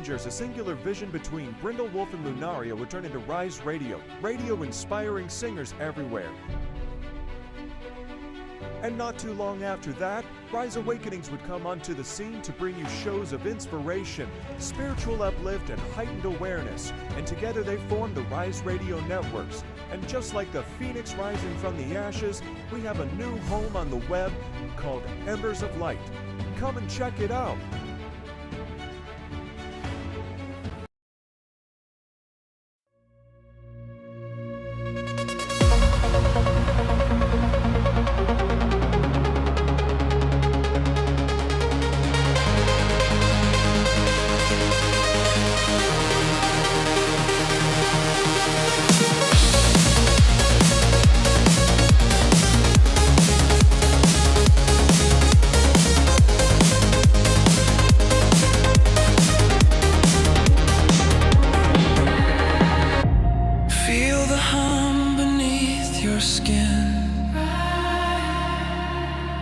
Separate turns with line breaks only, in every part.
Rangers, a singular vision between Brindlewolf and Lunaria would turn into Rise Radio, radio inspiring singers everywhere. And not too long after that, Rise Awakenings would come onto the scene to bring you shows of inspiration, spiritual uplift, and heightened awareness. And together they formed the Rise Radio Networks. And just like the phoenix rising from the ashes, we have a new home on the web called Embers of Light. Come and check it out.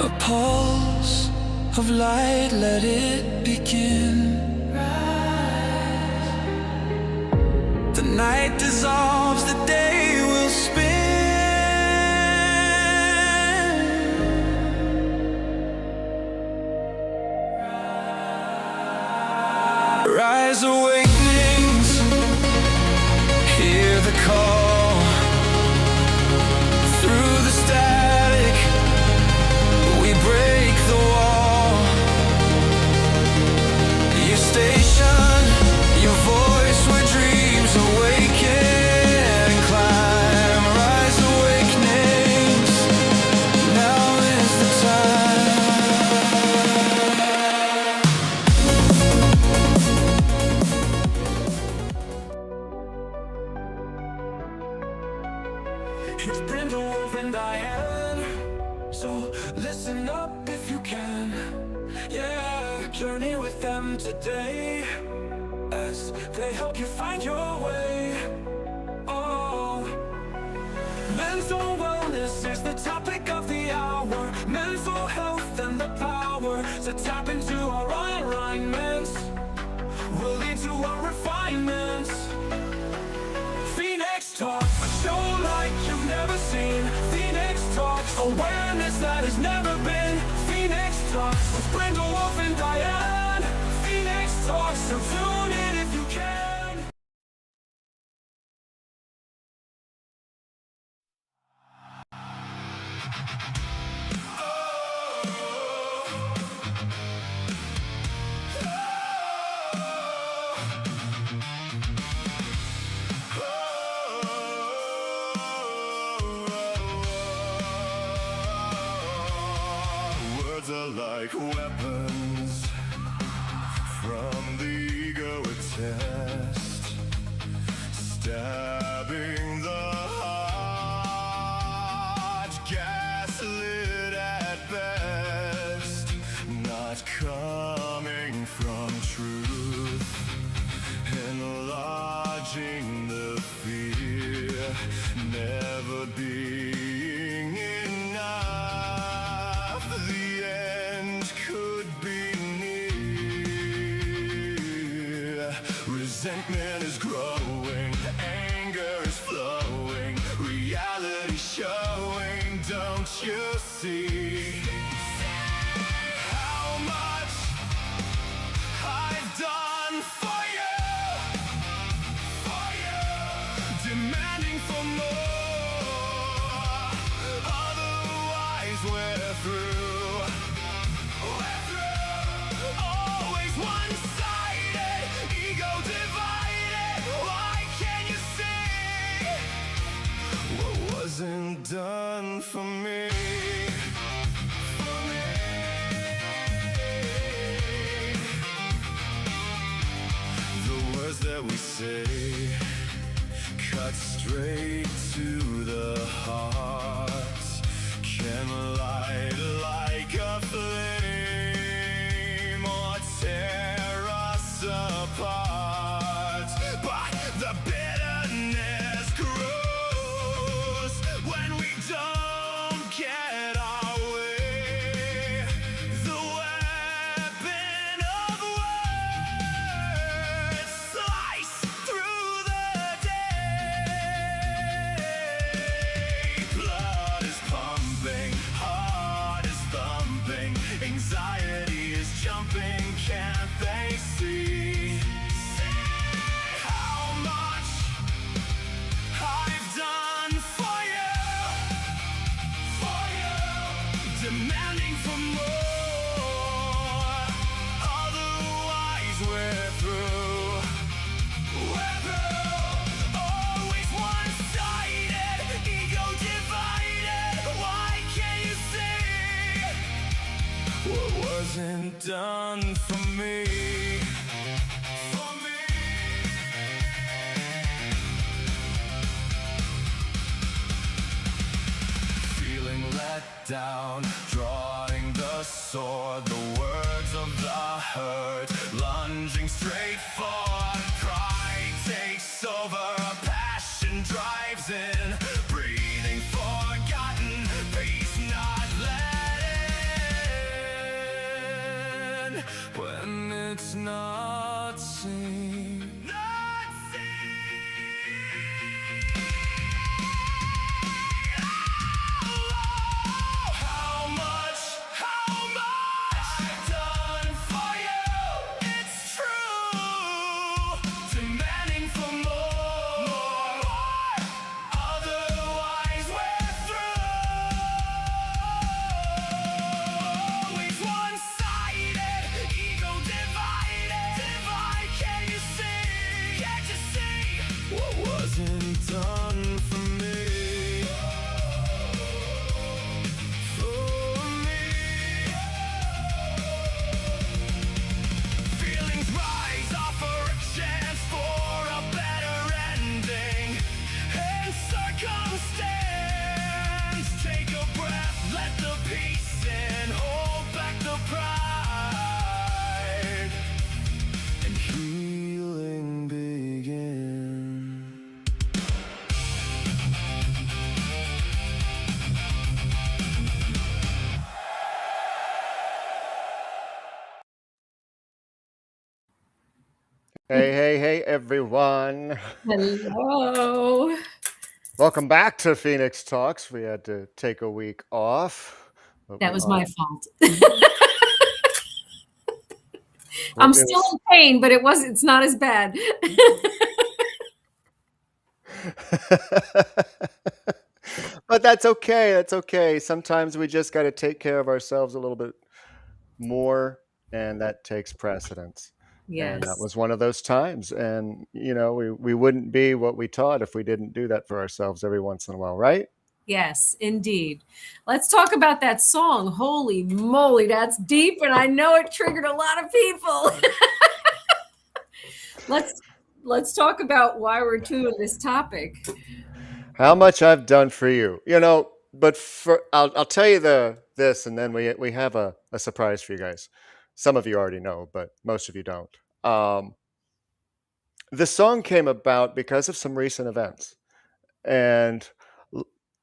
A pulse of light, let it begin. The night dissolves, the day will spin. Rise awakenings, hear the call. Through the static, we break the wall. Your station, your voice where dreams awaken and climb. Rise awakenings, now is the time. It's Brindlewolf and Diane, so listen up if you can. Yeah, journey with them today as they help you find your way. Oh, mental wellness is the topic of the hour. Mental health and the power to tap into our alignments will lead to our refinements. Phoenix Talk, a show like you've never seen. Phoenix Talks, awareness that has never been. Phoenix Talks with Brindlewolf and Diane. Phoenix Talks, so tune in if you can.
Words are like weapons from the ego a test, stabbing the heart, gaslit at best, not coming from truth, enlarging the fear, never being enough. The end could be near. Resentment is growing, anger is flowing, reality showing. Don't you see how much I've done for you? Demanding for more, otherwise we're through. Always one-sided, ego divided. Why can't you see what wasn't done for me? The words that we say cut straight to the heart, can light like a flame or tear us apart. But the bitterness grows when we don't get our way. The weapon of words down, drawing the sword, the words of the hurt, lunging straight for pride takes over, passion drives in, breathing forgotten, peace not let in, when it's not seen, not seen. How much I've done for you? It's true, demanding for more. Otherwise we're through. Always one-sided, ego divided. Divide, can you see? Can't you see what wasn't done for me? Feelings rise, offer a chance for a better ending. And circumstance, take a breath, let the peace in, hold back the pride, and healing begin.
Hey, everyone.
Hello.
Welcome back to Phoenix Talks. We had to take a week off. But
That
we
was
are-
my fault. I'm
it
still
was-
in pain, but it's not as bad.
But that's okay. That's okay. Sometimes we just got to take care of ourselves a little bit more, and that takes precedence. And that
Yes.
was one of those times. And, we wouldn't be what we taught if we didn't do that for ourselves every once in a while, right?
Yes, indeed. Let's talk about that song. Holy moly, that's deep, and I know it triggered a lot of people. Let's talk about why we're doing this topic.
How much I've done for you, but I'll tell you this, and then we have a surprise for you guys. Some of you already know, but most of you don't. The song came about because of some recent events, and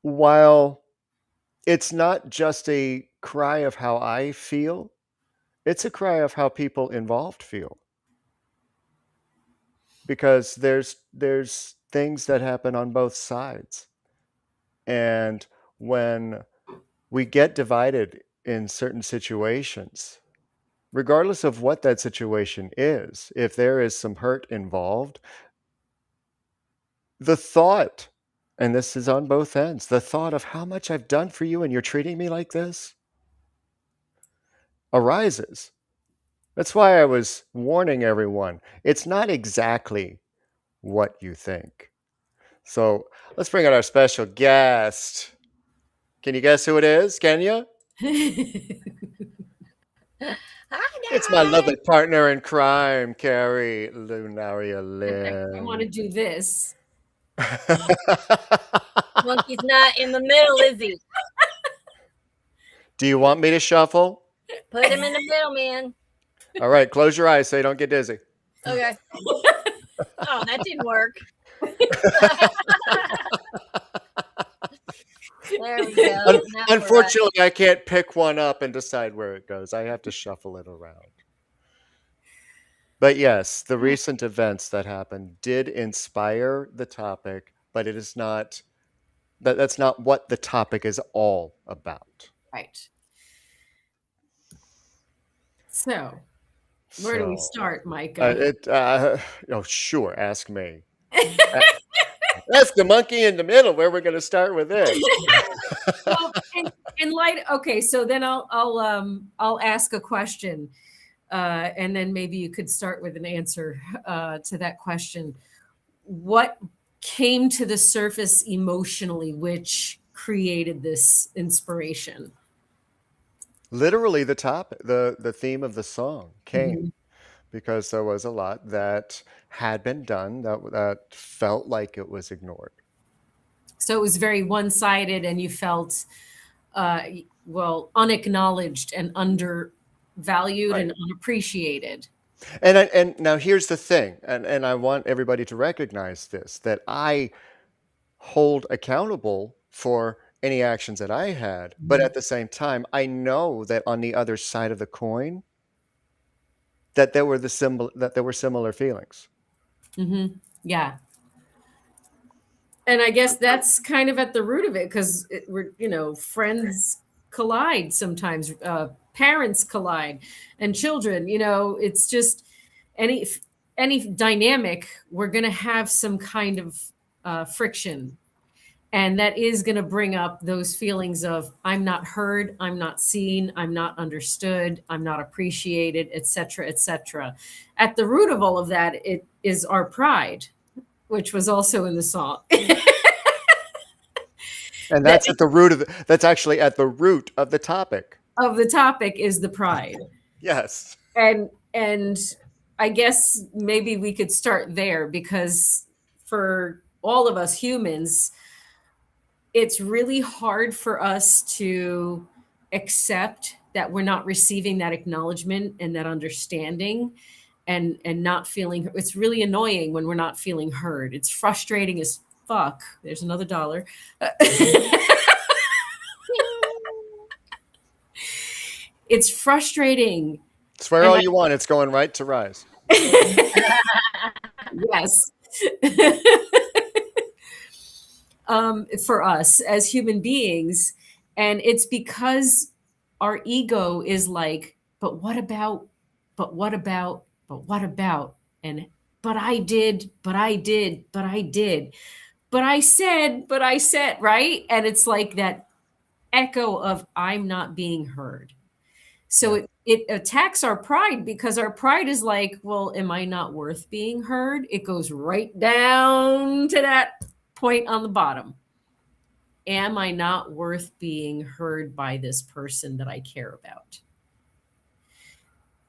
while it's not just a cry of how I feel, it's a cry of how people involved feel, because there's things that happen on both sides. And when we get divided in certain situations, regardless of what that situation is, if there is some hurt involved, the thought, and this is on both ends, the thought of how much I've done for you and you're treating me like this arises. That's why I was warning everyone. It's not exactly what you think. So let's bring out our special guest. Can you guess who it is? Can you? It's my lovely partner in crime, Carrie Lunaria Lynn.
I want to do this.
Monkey's not in the middle, is he?
Do you want me to shuffle?
Put him in the middle, man.
All right, close your eyes so you don't get dizzy.
Okay. Oh, that didn't work. There we go. Now we're
Unfortunately, I can't pick one up and decide where it goes. I have to shuffle it around. But yes, the recent events that happened did inspire the topic, but it is not that's not what the topic is all about.
Right. So, where do we start, Micah?
Sure, ask me. That's the monkey in the middle where we're going to start with this.
Well, in light, okay, so then I'll ask a question, and then maybe you could start with an answer to that question. What came to the surface emotionally, which created this inspiration?
Literally, the theme of the song came because there was a lot that had been done that felt like it was ignored.
So it was very one-sided, and you felt unacknowledged and undervalued
Right.
and unappreciated.
And now here's the thing, and I want everybody to recognize this, that I hold accountable for any actions that I had, but
Mhm.
at the same time, I know that on the other side of the coin, that there were similar feelings.
Yeah. And I guess that's kind of at the root of it, because we're, friends collide sometimes, parents collide, and children. It's just any any dynamic. We're going to have some kind of friction, and that is going to bring up those feelings of I'm not heard, I'm not seen, I'm not understood, I'm not appreciated, etc., etc. At the root of all of that, it is our pride, which was also in the song.
And
That
that's actually at the root of the topic.
of the topic is the pride.
Yes.
And I guess maybe we could start there, because for all of us humans, it's really hard for us to accept that we're not receiving that acknowledgement and that understanding, and not feeling. It's really annoying when we're not feeling heard. It's frustrating as fuck. There's another $1. It's frustrating.
Swear
And
all you want, it's going right to Rise.
Yes. For us as human beings. And it's because our ego is like, but what about, but what about, but what about? And but I did, but I did, but I did, but I said, right? And it's like that echo of I'm not being heard. So it attacks our pride, because our pride is like, well, am I not worth being heard? It goes right down to that point on the bottom. Am I not worth being heard by this person that I care about?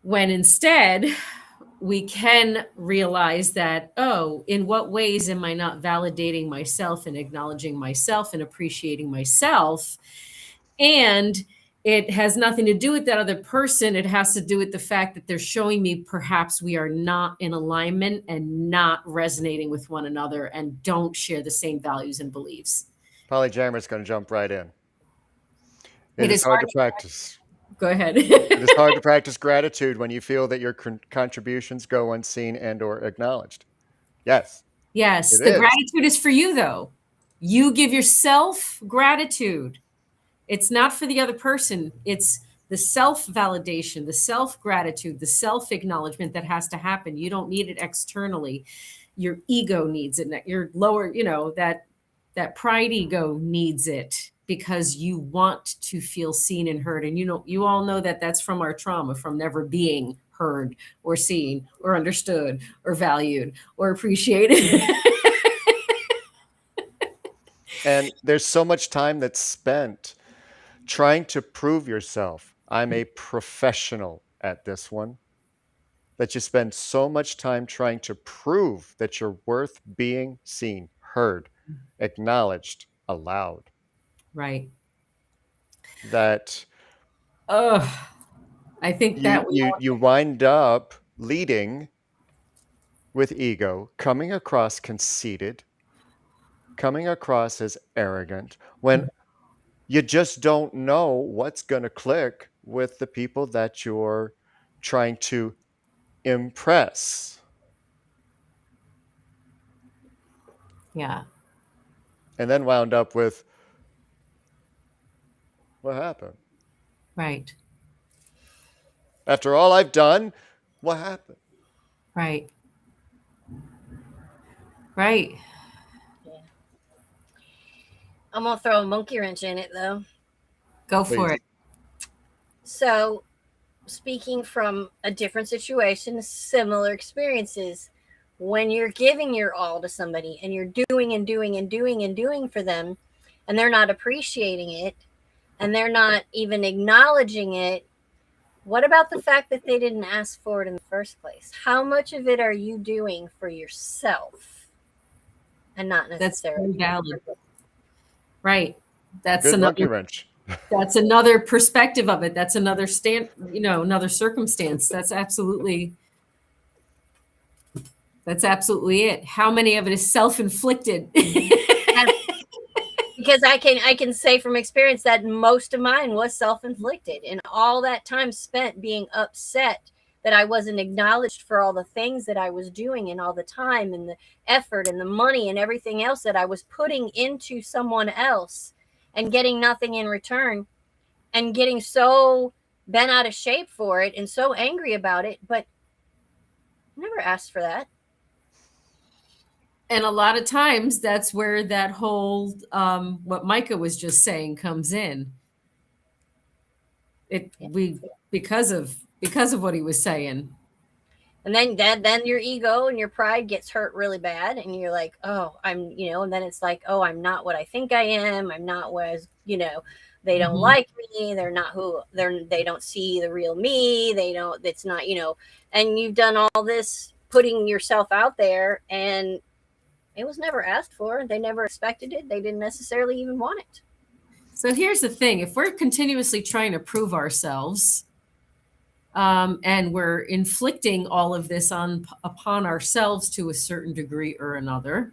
When instead, we can realize that, oh, in what ways am I not validating myself and acknowledging myself and appreciating myself? And it has nothing to do with that other person. It has to do with the fact that they're showing me perhaps we are not in alignment and not resonating with one another and don't share the same values and beliefs.
Polygammer's going to jump right in.
It
It is
is
hard to practice.
Go ahead.
It is hard to practice gratitude when you feel that your contributions go unseen and or acknowledged. Yes,
Yes,
it
the
is.
gratitude is for you, though. You give yourself gratitude. It's not for the other person. It's the self validation, the self gratitude, the self acknowledgement that has to happen. You don't need it externally. Your ego needs it. Your lower, that pride ego needs it, because you want to feel seen and heard. And you all know that that's from our trauma, from never being heard or seen or understood or valued or appreciated.
And there's so much time that's spent trying to prove yourself. I'm a professional at this one. That you spend so much time trying to prove that you're worth being seen, heard, acknowledged, allowed.
Right.
That
I think that
you wind up leading with ego, coming across conceited, coming across as arrogant, when you just don't know what's going to click with the people that you're trying to impress.
Yeah.
And then wound up with, what happened?
Right.
After all I've done, what happened?
Right. Right.
I'm gonna throw a monkey wrench in it though.
Go for
Please.
it.
So, speaking from a different situation, similar experiences, when you're giving your all to somebody and you're doing and doing and doing and doing for them, and they're not appreciating it and they're not even acknowledging it, what about the fact that they didn't ask for it in the first place? How much of it are you doing for yourself and not
That's
necessarily
very valid. Right. That's
Good monkey
another
wrench.
That's another perspective of it. That's another another circumstance. That's absolutely it. How many of it is self-inflicted?
Because I can say from experience that most of mine was self-inflicted, and all that time spent being upset that I wasn't acknowledged for all the things that I was doing, and all the time and the effort and the money and everything else that I was putting into someone else and getting nothing in return, and getting so bent out of shape for it and so angry about it, but never asked for that.
And a lot of times that's where that whole what Michka was just saying comes in. Because of what he was saying.
And then your ego and your pride gets hurt really bad, and you're like, oh, and then it's like, oh, I'm not what I think I am. I'm not what they don't like me. They're not they don't see the real me. It's not, and you've done all this putting yourself out there, and it was never asked for. They never expected it. They didn't necessarily even want it.
So here's the thing. If we're continuously trying to prove ourselves, and we're inflicting all of this upon ourselves to a certain degree or another,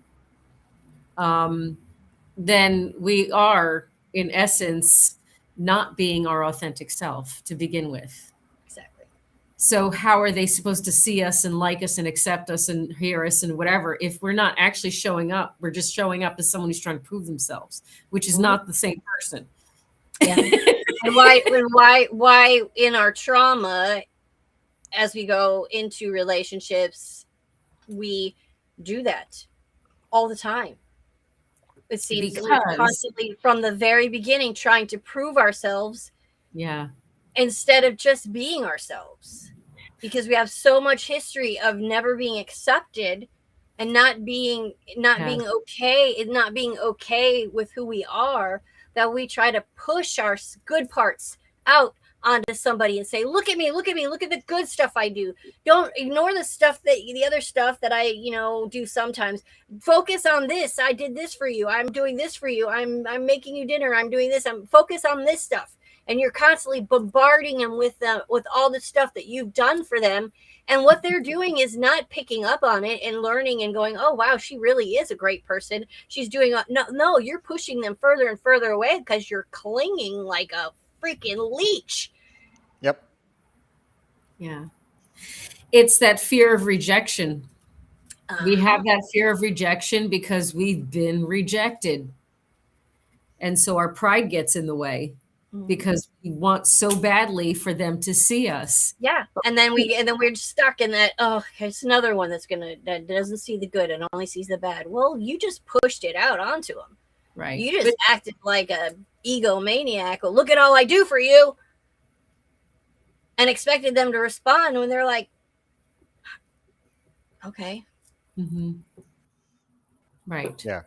then we are, in essence, not being our authentic self to begin with.
Exactly.
So how are they supposed to see us and like us and accept us and hear us and whatever if we're not actually showing up? We're just showing up as someone who's trying to prove themselves, which is not the same person.
Yeah. And why in our trauma, as we go into relationships, we do that all the time. It seems we're constantly, from the very beginning, trying to prove ourselves.
Yeah.
Instead of just being ourselves, because we have so much history of never being accepted and not being okay with who we are, that we try to push our good parts out onto somebody and say, look at me, look at the good stuff I do. Don't ignore the other stuff that I, do sometimes. Focus on this. I did this for you. I'm doing this for you. I'm making you dinner. I'm doing this. I'm focused on this stuff. And you're constantly bombarding them with all the stuff that you've done for them. And what they're doing is not picking up on it and learning and going, oh, wow, she really is a great person. She's doing, no, you're pushing them further and further away because you're clinging like a freaking leech.
Yep.
Yeah. It's that fear of rejection. We have that fear of rejection because we've been rejected. And so our pride gets in the way because we want so badly for them to see us.
Yeah. And then we're stuck in that, oh, it's another one that doesn't see the good and only sees the bad. Well, you just pushed it out onto them.
Right.
You just acted like a egomaniac. Well, look at all I do for you. And expected them to respond when they're like, okay.
Mm-hmm. Right.
Yeah.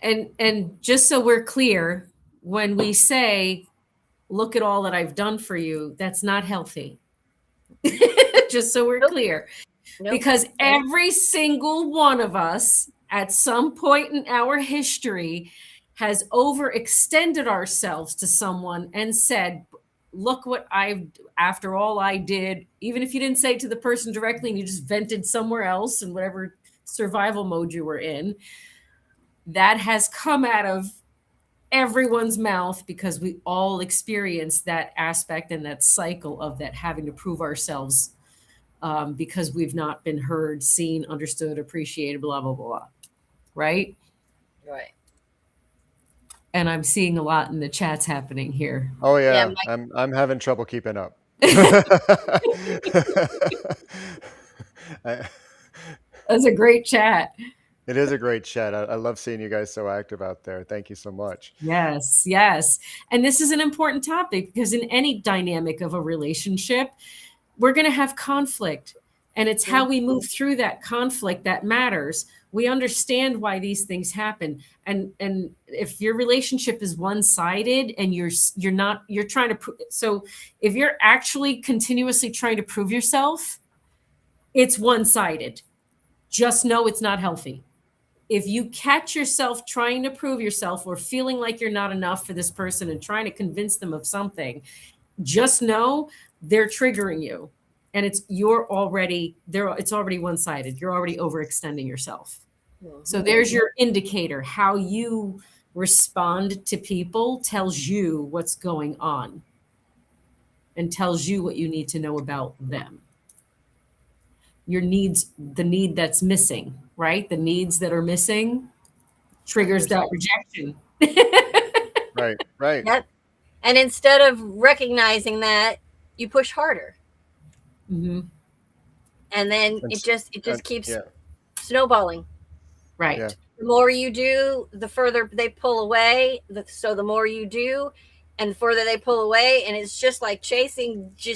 And just so we're clear, when we say, look at all that I've done for you, that's not healthy. Just so we're clear. Nope. Because every single one of us at some point in our history has overextended ourselves to someone and said, look what after all I did, even if you didn't say it to the person directly and you just vented somewhere else in whatever survival mode you were in, that has come out of everyone's mouth because we all experience that aspect and that cycle of that having to prove ourselves because we've not been heard, seen, understood, appreciated, blah, blah, blah. Right?
Right.
And I'm seeing a lot in the chats happening here.
Oh yeah, I'm having trouble keeping up.
That's a great chat.
It is a great chat. I love seeing you guys so active out there. Thank you so much.
Yes, yes. And this is an important topic because in any dynamic of a relationship, we're going to have conflict. And it's how we move through that conflict that matters. We understand why these things happen. And if your relationship is one-sided and you're trying to so if you're actually continuously trying to prove yourself, it's one-sided. Just know it's not healthy. if you catch yourself trying to prove yourself or feeling like you're not enough for this person and trying to convince them of something, just know they're triggering you, and it's already one-sided. You're already overextending yourself. So there's your indicator. How you respond to people tells you what's going on and tells you what you need to know about them. Your needs, the need that's missing, right? The needs that are missing triggers that rejection.
Right.
Yep. And instead of recognizing that, you push harder.
Mm-hmm.
And then it just keeps snowballing.
Right.
Yeah.
The more you do, the further they pull away. So the more you do, and the further they pull away, and it's just like chasing. You're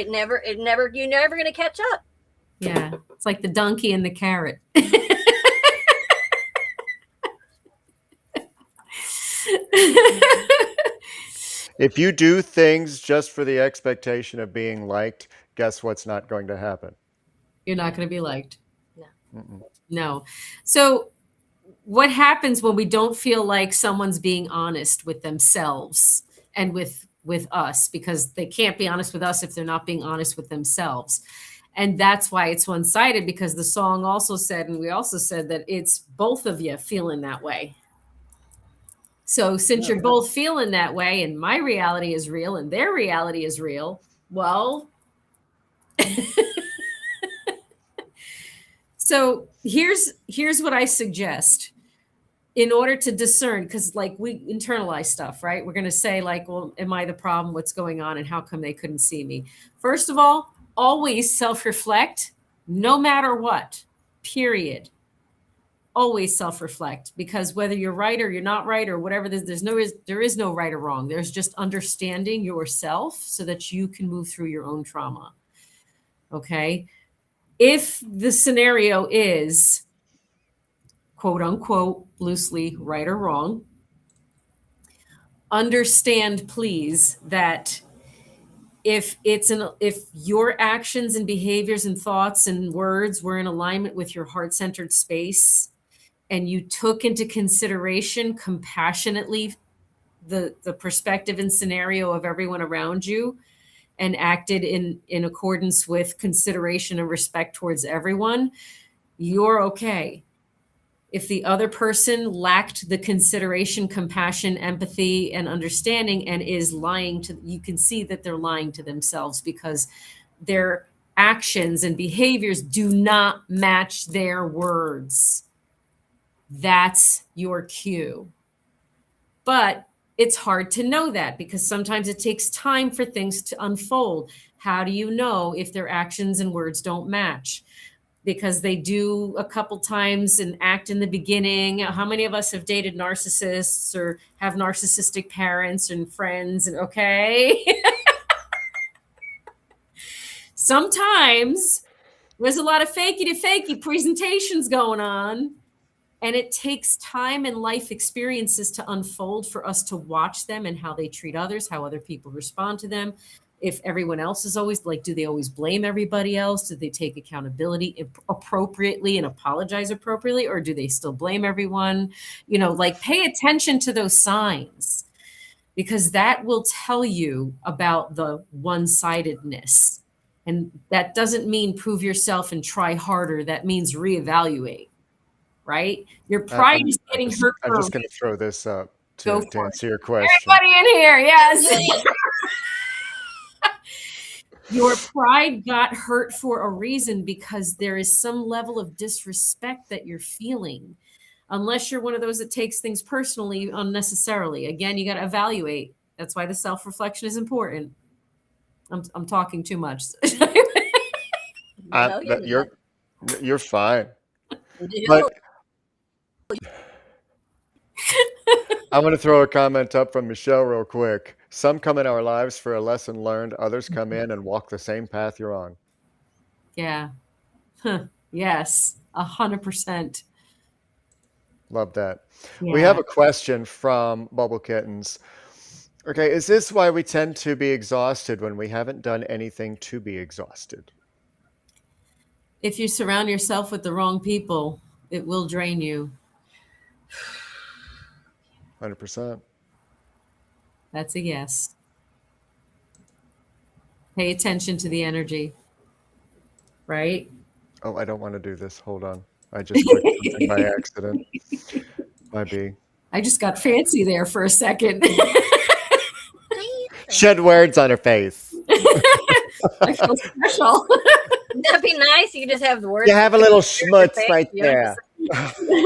never gonna catch up.
Yeah, it's like the donkey and the carrot.
If you do things just for the expectation of being liked, guess what's not going to happen?
You're not going to be liked.
Mm-mm.
No. So what happens when we don't feel like someone's being honest with themselves and with us, because they can't be honest with us if they're not being honest with themselves. And that's why it's one-sided, because the song also said, and we also said, that it's both of you feeling that way. So since you're both feeling that way, and my reality is real and their reality is real, well, so here's what I suggest in order to discern, because like we internalize stuff, right? We're going to say like, well, am I the problem? What's going on? And how come they couldn't see me? First of all, always self-reflect, no matter what, period. Always self-reflect, because whether you're right or you're not right or whatever, there is no right or wrong. There's just understanding yourself so that you can move through your own trauma. Okay. If the scenario is quote unquote, loosely right or wrong, understand please that if your actions and behaviors and thoughts and words were in alignment with your heart-centered space, and you took into consideration compassionately the perspective and scenario of everyone around you, and acted in accordance with consideration and respect towards everyone, you're okay. If the other person lacked the consideration, compassion, empathy, and understanding, and is lying to, you can see that they're lying to themselves, because their actions and behaviors do not match their words. That's your cue. But it's hard to know that, because sometimes it takes time for things to unfold. How do you know if their actions and words don't match? Because they do a couple times and act in the beginning. How many of us have dated narcissists or have narcissistic parents and friends? And okay. Sometimes there's a lot of fakey to fakey presentations going on. And it takes time and life experiences to unfold for us to watch them and how they treat others, how other people respond to them. If everyone else is always like, do they always blame everybody else? Do they take accountability appropriately and apologize appropriately? Or do they still blame everyone? You know, like pay attention to those signs, because that will tell you about the one-sidedness. And that doesn't mean prove yourself and try harder. That means reevaluate. Right? Your pride is getting hurt.
I'm just going to throw this up to answer your question.
Everybody in here, yes. Your pride got hurt for a reason, because there is some level of disrespect that you're feeling. Unless you're one of those that takes things personally unnecessarily. Again, you got to evaluate. That's why the self-reflection is important. I'm talking too much.
No,
you're fine. But I'm going to throw a comment up from Michelle real quick. Some come in our lives for a lesson learned. Others come in and walk the same path you're on.
Yeah. Yes. 100%.
Love that.
Yeah.
We have a question from Bubble Kittens. Okay, is this why we tend to be exhausted when we haven't done anything to be exhausted?
If you surround yourself with the wrong people, It will drain you.
100%.
That's a yes. Pay attention to the energy. Right?
Oh, I don't want to do this. Hold on. I just clicked something by accident. Might be.
I just got fancy there for a second.
Shed words on her face.
I feel special.
That'd be nice. You could just have the words.
You have a little schmutz
face,
right
you don't have
there.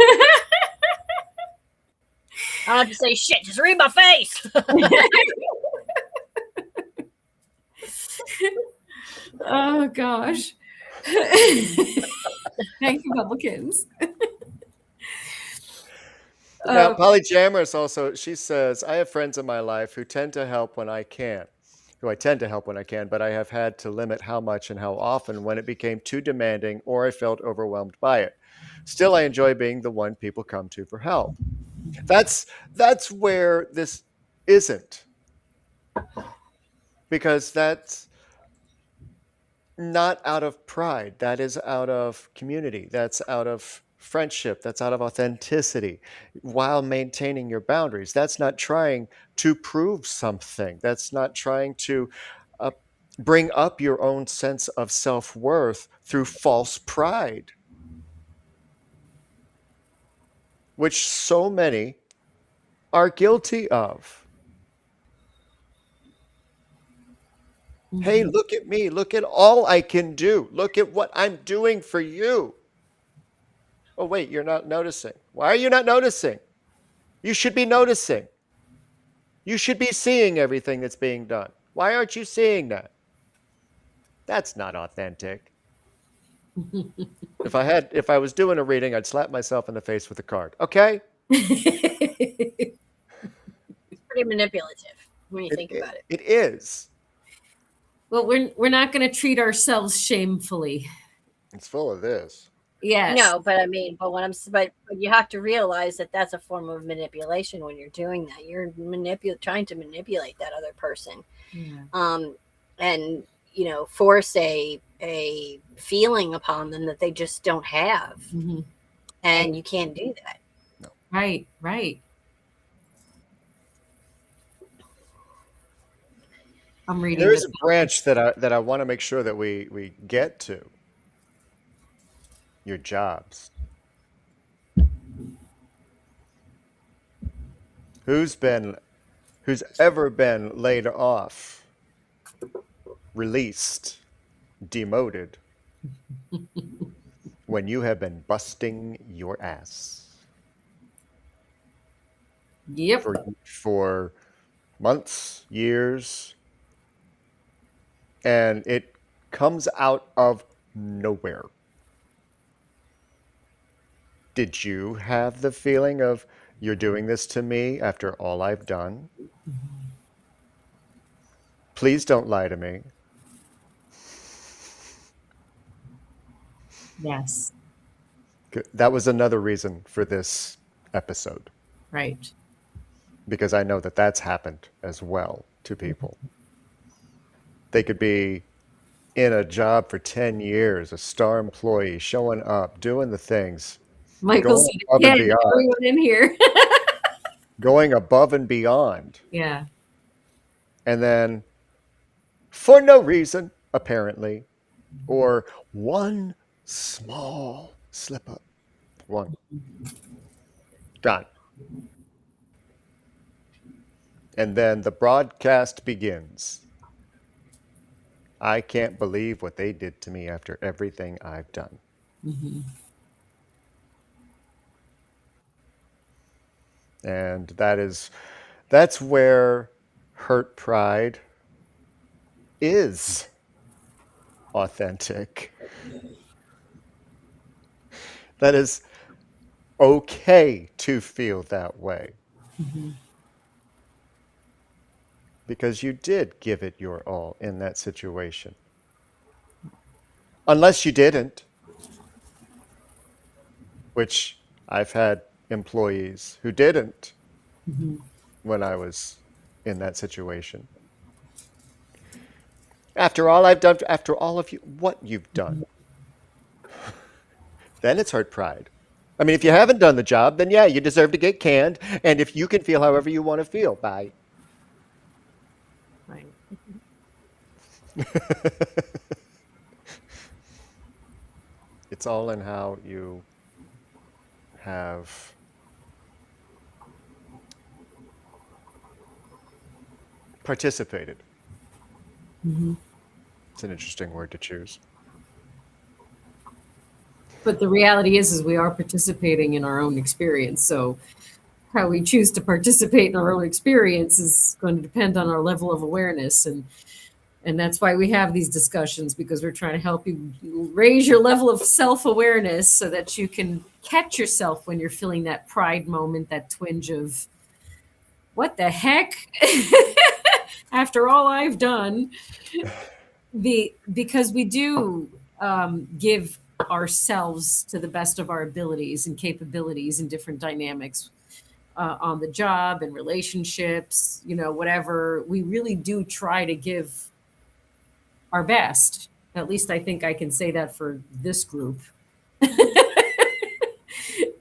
I don't have to say shit. Just read my face.
Oh gosh. Thank you, Publicans.
Now, Polyjammerous also, she says, I have friends in my life who tend to help when I can. Who I tend to help when I can, but I have had to limit how much and how often when it became too demanding or I felt overwhelmed by it. Still, I enjoy being the one people come to for help. That's where this isn't. Because that's not out of pride. That is out of community. That's out of friendship. That's out of authenticity while maintaining your boundaries. That's not trying to prove something. That's not trying to bring up your own sense of self-worth through false pride, which so many are guilty of. Hey, look at me. Look at all I can do. Look at what I'm doing for you. Oh, wait, you're not noticing. Why are you not noticing? You should be noticing. You should be seeing everything that's being done. Why aren't you seeing that? That's not authentic. If I was doing a reading, I'd slap myself in the face with a card. Okay?
It's pretty manipulative when you think about it.
It is.
Well, we're not going to treat ourselves shamefully.
It's full of this.
Yes.
No, but I mean, but you have to realize that that's a form of manipulation when you're doing that. You're trying to manipulate that other person, and force a feeling upon them that they just don't have, and you can't do that.
No.
Right. I'm reading.
There is a branch that I want to make sure that we get to. Your jobs. Who's ever been laid off, released, demoted when you have been busting your ass?
Yep.
For months, years, and it comes out of nowhere. Did you have the feeling of, you're doing this to me after all I've done? Please don't lie to me.
Yes.
That was another reason for this episode.
Right.
Because I know that that's happened as well to people. They could be in a job for 10 years, a star employee, showing up, doing the things.
Michael's everyone in here.
Going above and beyond.
Yeah.
And then, for no reason, apparently, or one small slip up. One. Gone. And then the broadcast begins. I can't believe what they did to me after everything I've done. And that's where hurt pride is authentic. That is okay to feel that way. Because you did give it your all in that situation. Unless you didn't. Which I've had employees who didn't when I was in that situation. After all I've done, after all of you, what you've done, then it's hurt pride. I mean, if you haven't done the job, then yeah, you deserve to get canned. And if you can feel however you want to feel, bye.
Right.
It's all in how you have participated. It's an interesting word to choose.
But the reality is we are participating in our own experience. So how we choose to participate in our own experience is going to depend on our level of awareness. And that's why we have these discussions, because we're trying to help you raise your level of self-awareness so that you can catch yourself when you're feeling that pride moment, that twinge of what the heck after all I've done. Because we do give ourselves to the best of our abilities and capabilities in different dynamics on the job and relationships, whatever. We really do try to give our best. At least I think I can say that for this group.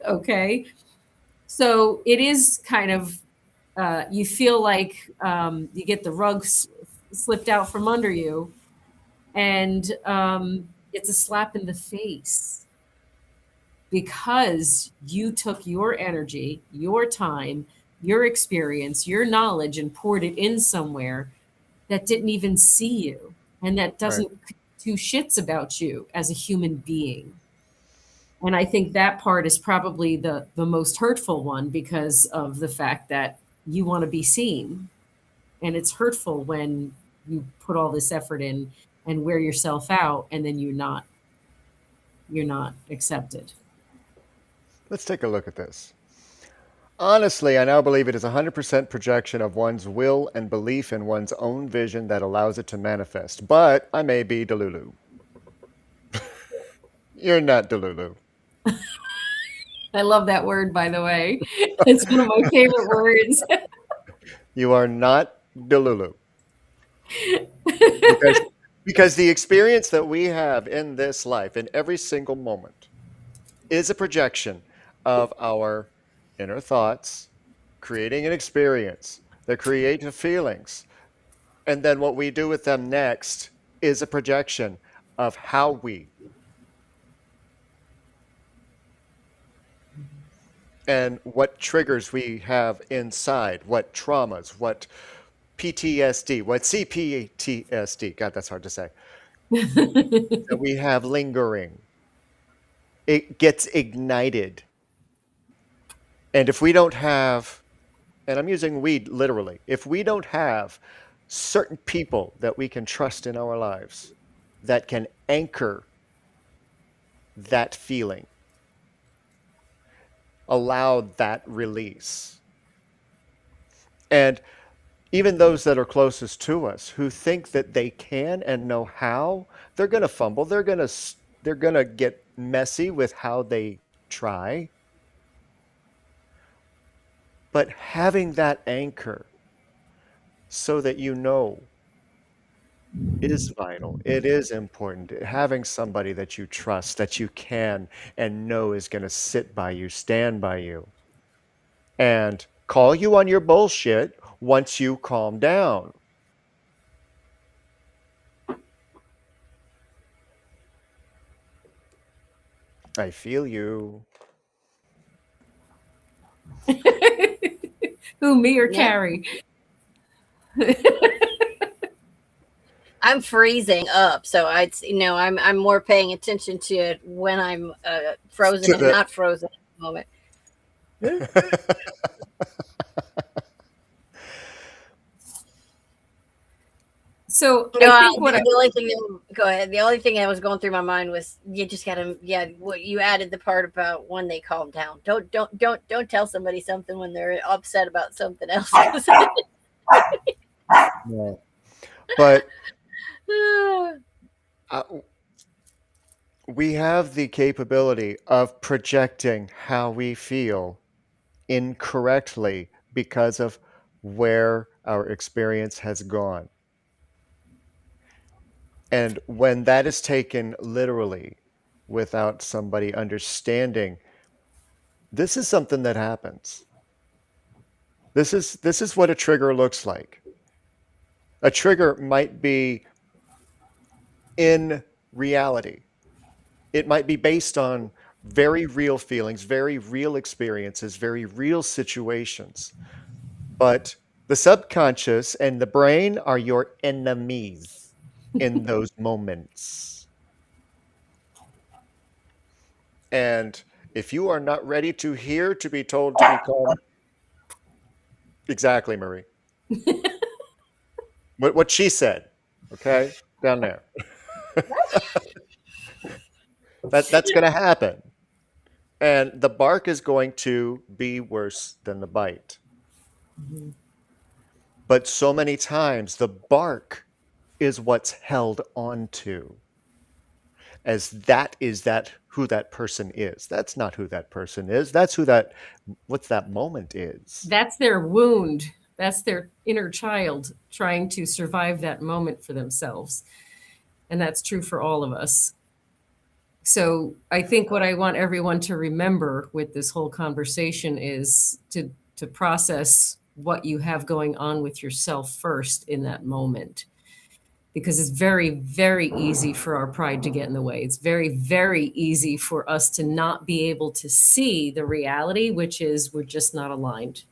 Okay. So it is kind of, you feel like you get the rug slipped out from under you, and it's a slap in the face because you took your energy, your time, your experience, your knowledge, and poured it in somewhere that didn't even see you and that doesn't give two shits about you as a human being. And I think that part is probably the most hurtful one, because of the fact that you want to be seen. And it's hurtful when you put all this effort in and wear yourself out, and then you're not accepted.
Let's take a look at this. Honestly, I now believe it is 100% projection of one's will and belief in one's own vision that allows it to manifest. But I may be Delulu. You're not Delulu.
I love that word, by the way. It's one of my favorite words.
You are not Delulu. Because the experience that we have in this life, in every single moment, is a projection of our inner thoughts, creating an experience that creates feelings. And then what we do with them next is a projection of how we. And what triggers we have inside, what traumas, what PTSD, what CPTSD, God, that's hard to say, that we have lingering. It gets ignited. And if we don't have, and I'm using we literally, if we don't have certain people that we can trust in our lives that can anchor that feeling, allow that release. And even those that are closest to us who think that they can and know how, they're going to fumble. They're going to get messy with how they try. But having that anchor so that you know is vital. It is important. Having somebody that you trust, that you can and know is going to sit by you, stand by you, and call you on your bullshit once you calm down. I feel you.
Who, me or
Yeah.
Carrie?
I'm freezing up, so I'm more paying attention to it when I'm frozen and not frozen at the moment.
So
No,
I think
the only thing go ahead. The only thing that was going through my mind was you just gotta, what you added the part about when they calm down. Don't tell somebody something when they're upset about something else.
No. But we have the capability of projecting how we feel incorrectly because of where our experience has gone. And when that is taken literally, without somebody understanding this is something that happens. This is what a trigger looks like. A trigger might be in reality. It might be based on very real feelings, very real experiences, very real situations. But the subconscious and the brain are your enemies in those moments. And if you are not ready to hear to be told to be calm, exactly, Marie. What she said, okay, down there. That's going to happen. And the bark is going to be worse than the bite. But so many times the bark is what's held onto, as that is that who that person is. That's not who that person is. That's what's that moment is.
That's their wound. That's their inner child trying to survive that moment for themselves. And that's true for all of us. So I think what I want everyone to remember with this whole conversation is to process what you have going on with yourself first in that moment. Because it's very, very easy for our pride to get in the way. It's very, very easy for us to not be able to see the reality, which is we're just not aligned.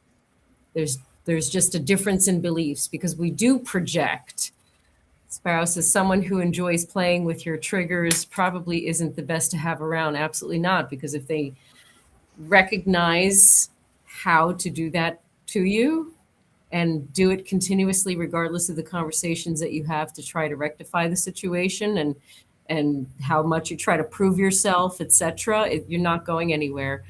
There's just a difference in beliefs because we do project. Sparrow says someone who enjoys playing with your triggers probably isn't the best to have around. Absolutely not, because if they recognize how to do that to you and do it continuously, regardless of the conversations that you have to try to rectify the situation and how much you try to prove yourself, etc., you're not going anywhere.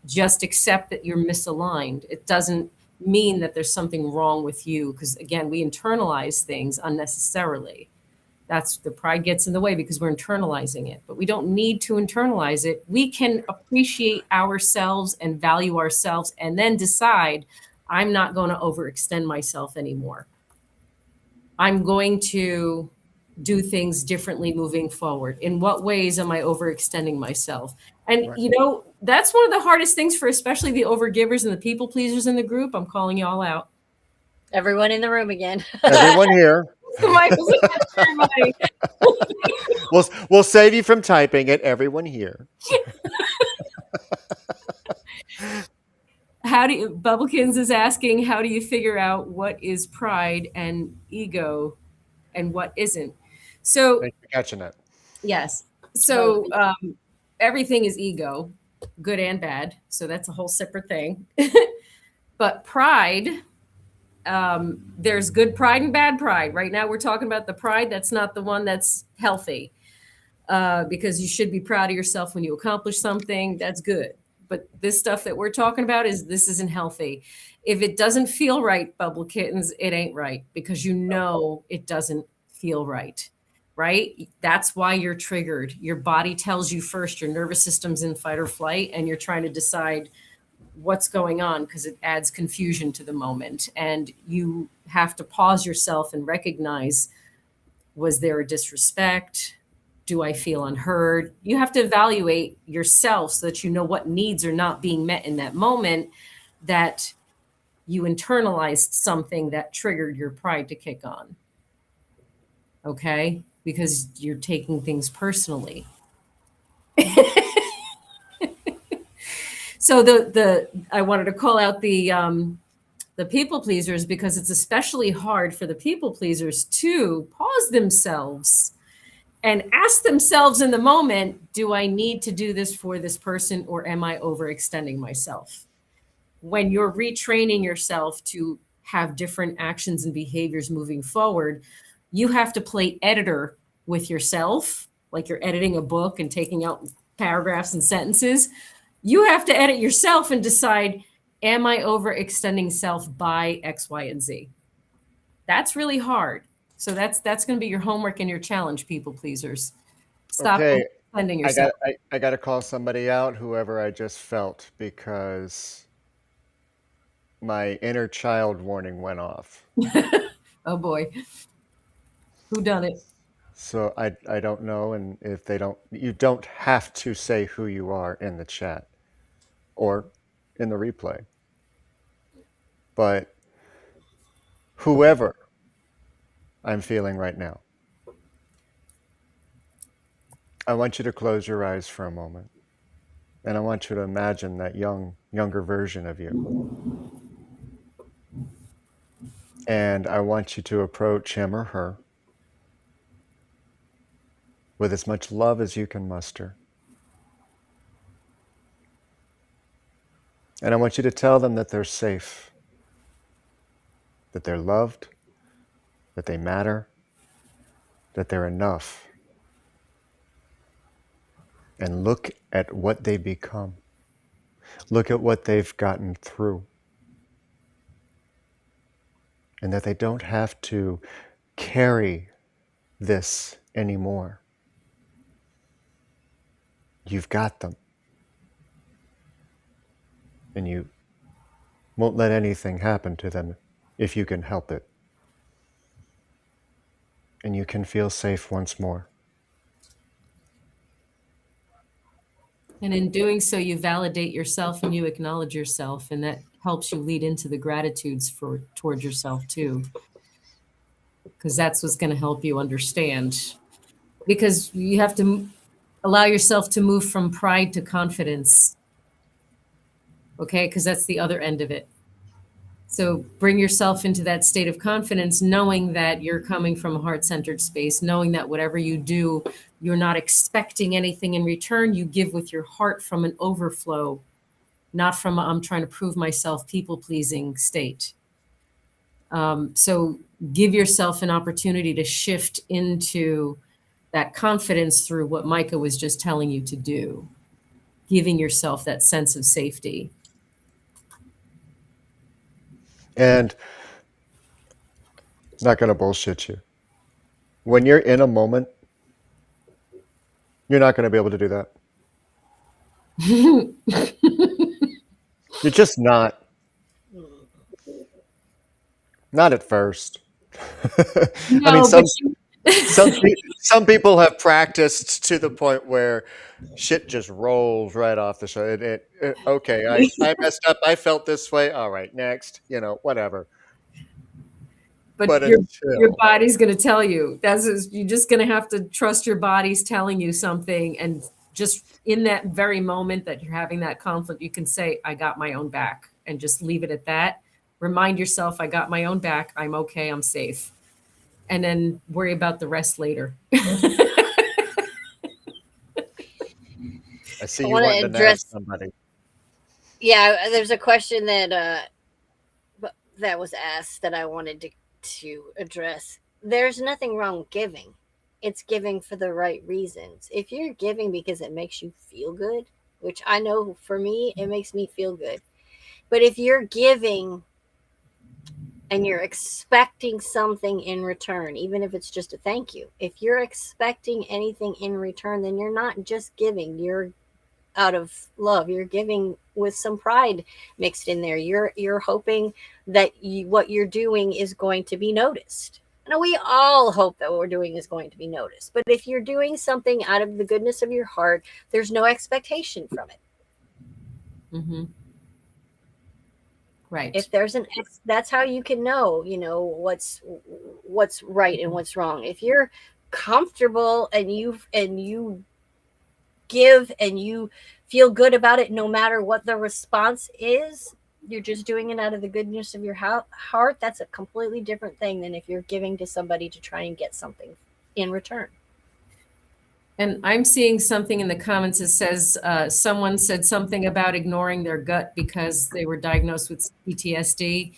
Just accept that you're misaligned. It doesn't mean that there's something wrong with you, because again, we internalize things unnecessarily. That's the pride gets in the way because we're internalizing it, but we don't need to internalize it. We can appreciate ourselves and value ourselves and then decide, I'm not going to overextend myself anymore. I'm going to do things differently moving forward. In what ways am I overextending myself? And,
Right.
you know, that's one of the hardest things for especially the overgivers and the people pleasers in the group. I'm calling you all out.
Everyone in the room again.
Everyone here. We'll save you from typing it. Everyone here.
How do you, Bubblekins is asking, how do you figure out what is pride and ego and what isn't? So,
Thanks for catching that.
yes. So everything is ego, good and bad. So that's a whole separate thing. But pride, there's good pride and bad pride. Right now we're talking about the pride that's not the one that's healthy, because you should be proud of yourself when you accomplish something. That's good. But this stuff that we're talking about this isn't healthy. If it doesn't feel right, Bubble Kittens, it ain't right, because you know it doesn't feel right, right? That's why you're triggered. Your body tells you first, your nervous system's in fight or flight, and you're trying to decide what's going on because it adds confusion to the moment. And you have to pause yourself and recognize, was there a disrespect? Do I feel unheard? You have to evaluate yourself so that you know what needs are not being met in that moment, that you internalized something that triggered your pride to kick on. Okay? Because you're taking things personally. So I wanted to call out the people pleasers, because it's especially hard for the people pleasers to pause themselves and ask themselves in the moment, do I need to do this for this person, or am I overextending myself? When you're retraining yourself to have different actions and behaviors moving forward, you have to play editor with yourself, like you're editing a book and taking out paragraphs and sentences. You have to edit yourself and decide, am I overextending self by X, Y, and Z? That's really hard. So that's going to be your homework and your challenge, people pleasers. Stop overextending yourself.
I got to call somebody out, whoever I just felt, because my inner child warning went off.
Oh boy. Who done it?
So I don't know, and if they don't, you don't have to say who you are in the chat. or in the replay. But whoever I'm feeling right now, I want you to close your eyes for a moment. And I want you to imagine that younger version of you. And I want you to approach him or her with as much love as you can muster. And I want you to tell them that they're safe, that they're loved, that they matter, that they're enough. And look at what they become. Look at what they've gotten through. And that they don't have to carry this anymore. You've got them. And you won't let anything happen to them if you can help it. And you can feel safe once more.
And in doing so, you validate yourself and you acknowledge yourself, and that helps you lead into the gratitudes towards yourself too, because that's what's going to help you understand. Because you have to allow yourself to move from pride to confidence. Okay, because that's the other end of it. So bring yourself into that state of confidence, knowing that you're coming from a heart-centered space, knowing that whatever you do, you're not expecting anything in return. You give with your heart from an overflow, not from a, I'm trying to prove myself, people-pleasing state. So give yourself an opportunity to shift into that confidence through what Michka was just telling you to do, giving yourself that sense of safety.
And not going to bullshit you. When you're in a moment, you're not going to be able to do that. You're just not. Not at first.
No,
I mean,
but
some people have practiced to the point where shit just rolls right off the show. Okay, I messed up. I felt this way. All right, next. Whatever.
But your body's going to tell you. You're just going to have to trust your body's telling you something, and just in that very moment that you're having that conflict, you can say, "I got my own back," and just leave it at that. Remind yourself, "I got my own back. I'm okay. I'm safe," and then worry about the rest later.
I see you want to ask somebody.
Yeah, there's a question that was asked that I wanted to address. There's nothing wrong with giving. It's giving for the right reasons. If you're giving because it makes you feel good, which I know for me, it makes me feel good. But if you're giving and you're expecting something in return, even if it's just a thank you, if you're expecting anything in return, then you're not just giving. You're out of love. You're giving with some pride mixed in there. You're hoping that what you're doing is going to be noticed. Now, we all hope that what we're doing is going to be noticed. But if you're doing something out of the goodness of your heart, there's no expectation from it.
Mm-hmm. Right.
If there's that's how you can know, what's right and what's wrong. If you're comfortable and you give and you feel good about it, no matter what the response is, you're just doing it out of the goodness of your heart. That's a completely different thing than if you're giving to somebody to try and get something in return.
And I'm seeing something in the comments that says someone said something about ignoring their gut because they were diagnosed with PTSD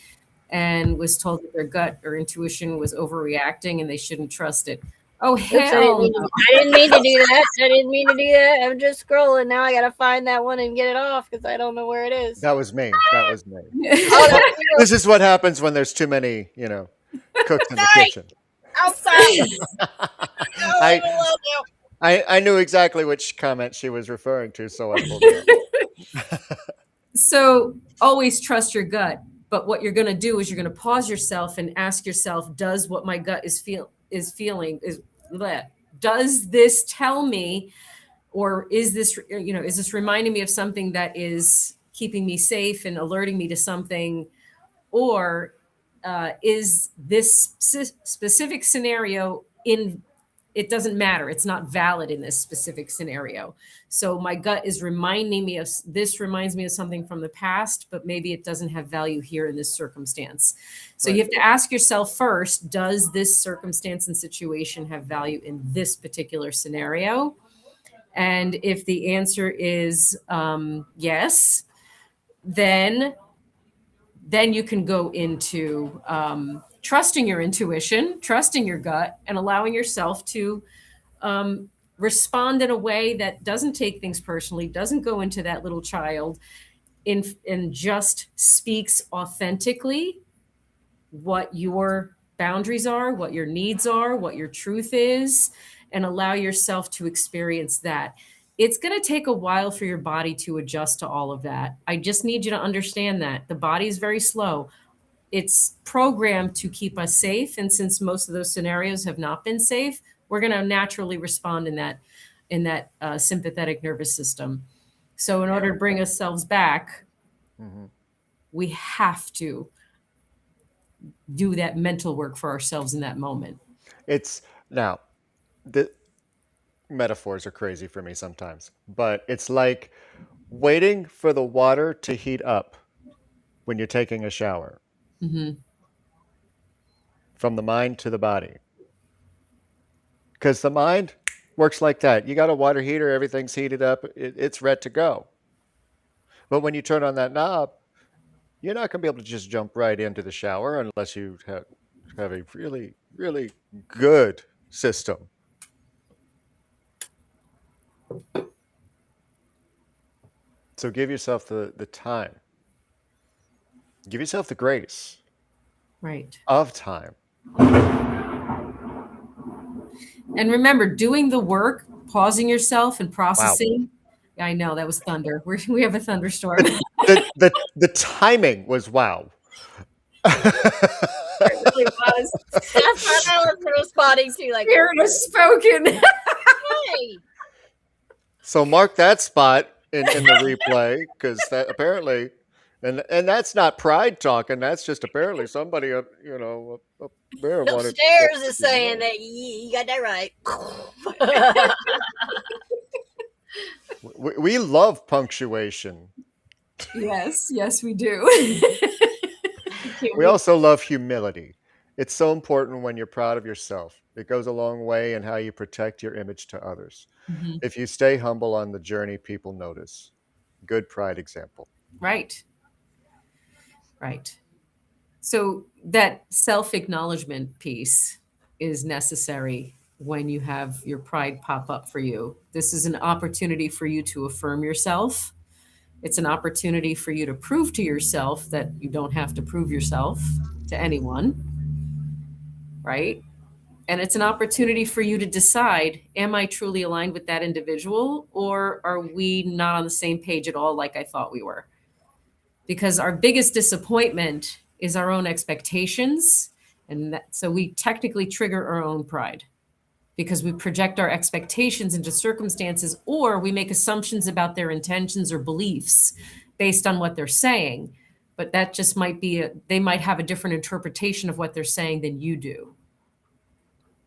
and was told that their gut or intuition was overreacting and they shouldn't trust it. Oh, hell no.
I didn't mean to do that. I'm just scrolling. Now I got to find that one and get it off because I don't know where it is.
That was me. This is what happens when there's too many, cooks in the kitchen.
I'm sorry.
I knew exactly which comment she was referring to, so I pulled it up.
So always trust your gut. But what you're going to do is you're going to pause yourself and ask yourself, does what my gut is feeling does this tell me, or is this reminding me of something that is keeping me safe and alerting me to something, or is this specific scenario it doesn't matter. It's not valid in this specific scenario. So my gut is reminding me of this, reminds me of something from the past, but maybe it doesn't have value here in this circumstance. So you have to ask yourself first, does this circumstance and situation have value in this particular scenario? And if the answer is yes, then you can go into trusting your intuition, trusting your gut, and allowing yourself to respond in a way that doesn't take things personally, doesn't go into that little child, and just speaks authentically what your boundaries are, what your needs are, what your truth is, and allow yourself to experience that. It's going to take a while for your body to adjust to all of that. I just need you to understand that the body is very slow. It's programmed to keep us safe. And since most of those scenarios have not been safe, we're going to naturally respond in that sympathetic nervous system. So in order to bring ourselves back, we have to do that mental work for ourselves in that moment.
Now, the metaphors are crazy for me sometimes, but it's like waiting for the water to heat up when you're taking a shower. From the mind to the body. Because the mind works like that. You got a water heater, everything's heated up, it's ready to go. But when you turn on that knob, you're not going to be able to just jump right into the shower unless you have a really, really good system. So give yourself the time. Give yourself the grace.
Right.
Of time.
And remember, doing the work, pausing yourself and processing.
Wow.
I know that was thunder. We have a thunderstorm.
The timing was wow.
It really was.
That's what I was responding to. Like,
Spirit has spoken.
hey.
So mark that spot in the replay, because that apparently, and that's not pride talking. That's just apparently somebody up there wanted
Upstairs is saying that you got that right.
We love punctuation.
Yes, we do.
We also love humility. It's so important when you're proud of yourself. It goes a long way in how you protect your image to others. If you stay humble on the journey, people notice. Good pride example.
Right. So that self-acknowledgement piece is necessary when you have your pride pop up for you. This is an opportunity for you to affirm yourself. It's an opportunity for you to prove to yourself that you don't have to prove yourself to anyone, right? And it's an opportunity for you to decide, am I truly aligned with that individual, or are we not on the same page at all like I thought we were? Because our biggest disappointment is our own expectations. And so we technically trigger our own pride because we project our expectations into circumstances, or we make assumptions about their intentions or beliefs based on what they're saying. But that just might be, they might have a different interpretation of what they're saying than you do.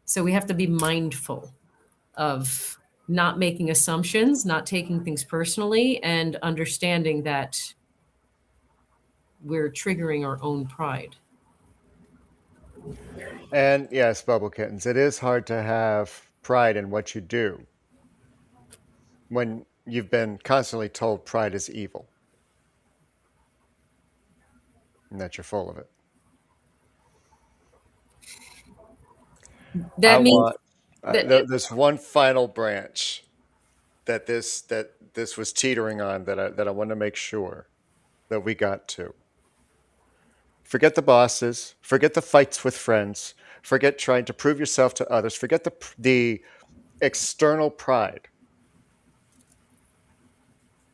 So we have to be mindful of not making assumptions, not taking things personally, and understanding that we're triggering our own pride.
And yes, Bubble Kittens, it is hard to have pride in what you do when you've been constantly told pride is evil and that you're full of it.
That means
there's one final branch that this was teetering on that I want to make sure that we got to. Forget the bosses, forget the fights with friends, forget trying to prove yourself to others, forget the external pride.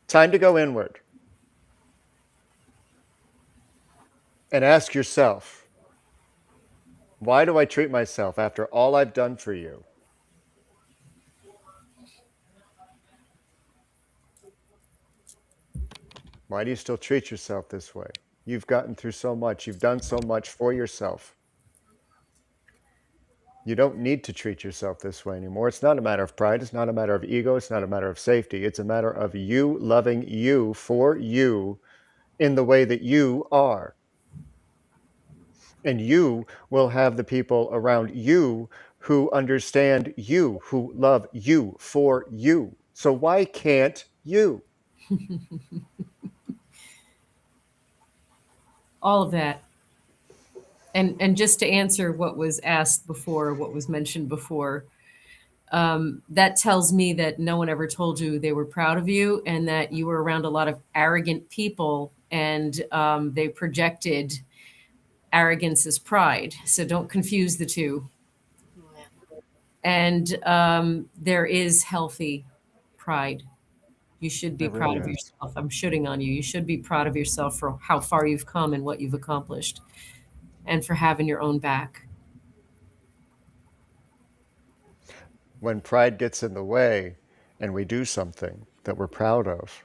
Time to go inward and ask yourself, why do I treat myself after all I've done for you? Why do you still treat yourself this way? You've gotten through so much. You've done so much for yourself. You don't need to treat yourself this way anymore. It's not a matter of pride. It's not a matter of ego. It's not a matter of safety. It's a matter of you loving you for you in the way that you are. And you will have the people around you who understand you, who love you for you. So why can't you?
All of that. And just to answer what was asked before, what was mentioned before, that tells me that no one ever told you they were proud of you, and that you were around a lot of arrogant people, and they projected arrogance as pride. So don't confuse the two. And there is healthy pride. You should be proud of yourself. I'm shooting on you. You should be proud of yourself for how far you've come and what you've accomplished, and for having your own back.
When pride gets in the way and we do something that we're proud of,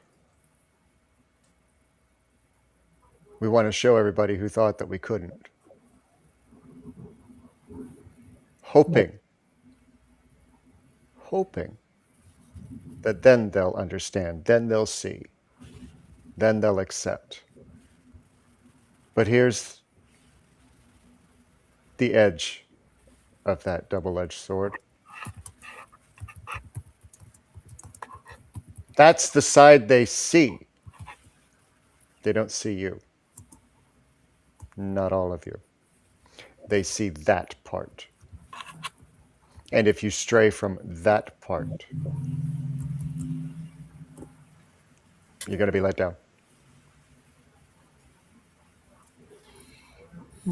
we want to show everybody who thought that we couldn't. Hoping that then they'll understand, then they'll see, then they'll accept. But here's the edge of that double-edged sword. That's the side they see. They don't see you. Not all of you. They see that part. And if you stray from that part, you're going to be let down.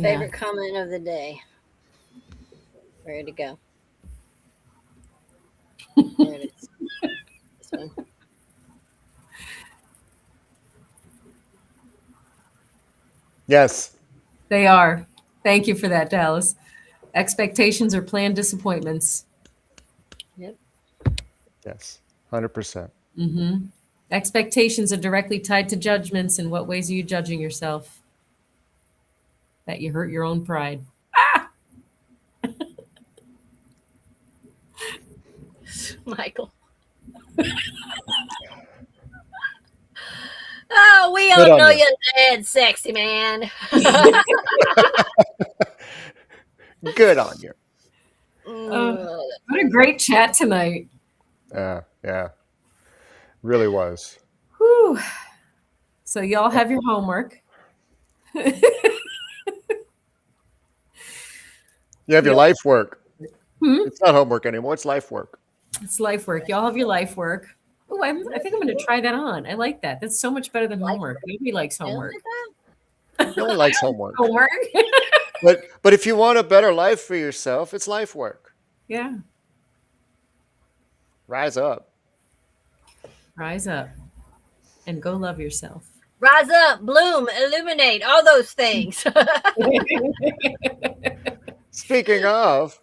Favorite comment of the day. Where to go? There it is. This one.
Yes.
They are. Thank you for that, Dallas. Expectations are planned disappointments.
Yep.
Yes. 100%.
Mm-hmm. Expectations are directly tied to judgments. In what ways are you judging yourself? That you hurt your own pride. Ah!
Michael. Oh, we
Good
all
on
know
you.
you're dead sexy, man.
Good on you.
What a great chat tonight.
Yeah. Really was.
Whew. So y'all have your homework.
You have your life work.
Hmm?
It's not homework anymore. It's life work.
It's life work. Y'all have your life work. Oh, I think I'm going to try that on. I like that. That's so much better than homework. Nobody likes homework.
No one likes homework.
Homework.
But if you want a better life for yourself, it's life work.
Yeah.
Rise up.
Rise up and go love yourself.
Rise up, bloom, illuminate, all those things.
Speaking of,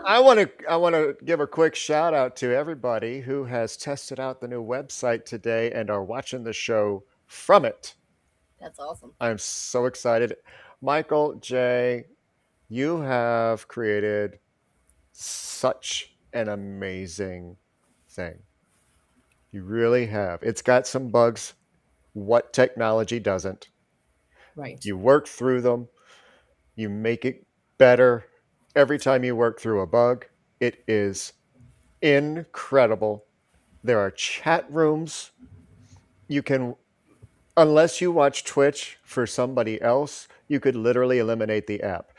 I want to give a quick shout out to everybody who has tested out the new website today and are watching the show from it.
That's awesome.
I'm so excited. Michael J., you have created such an amazing thing. You really have. It's got some bugs. What technology doesn't?
Right.
You work through them. You make it better. Every time you work through a bug, it is incredible. There are chat rooms. You can, unless you watch Twitch for somebody else, you could literally eliminate the app.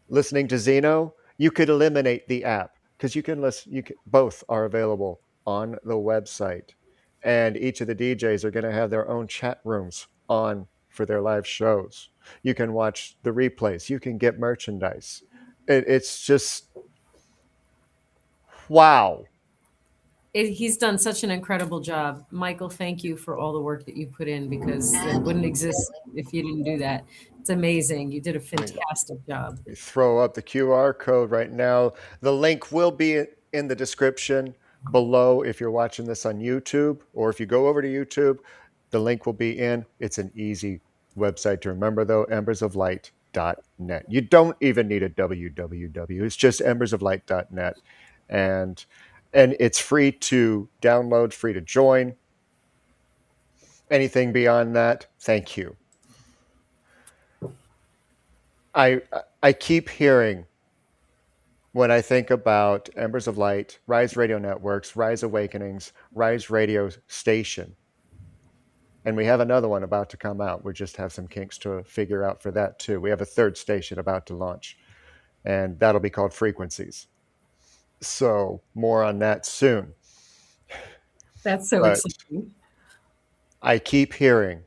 Listening to Zeno, you could eliminate the app because you can listen. Both are available on the website, and each of the DJs are going to have their own chat rooms on for their live shows. You can watch the replays. You can get merchandise. It's just wow.
He's done such an incredible job. Michael, thank you for all the work that you put in, because it wouldn't exist if you didn't do that. It's amazing. You did a fantastic job.
We throw up the QR code right now. The link will be in the description. below if you're watching this on YouTube, or if you go over to YouTube, the link will be in. It's an easy website to remember, though, embersoflight.net. You don't even need a www. It's just embersoflight.net. And it's free to download, free to join. Anything beyond that, thank you. I keep hearing, when I think about Embers of Light, Rise Radio Networks, Rise Awakenings, Rise Radio Station, and we have another one about to come out. We just have some kinks to figure out for that too. We have a third station about to launch, and that'll be called Frequencies. So more on that soon.
That's so
But
exciting.
I keep hearing,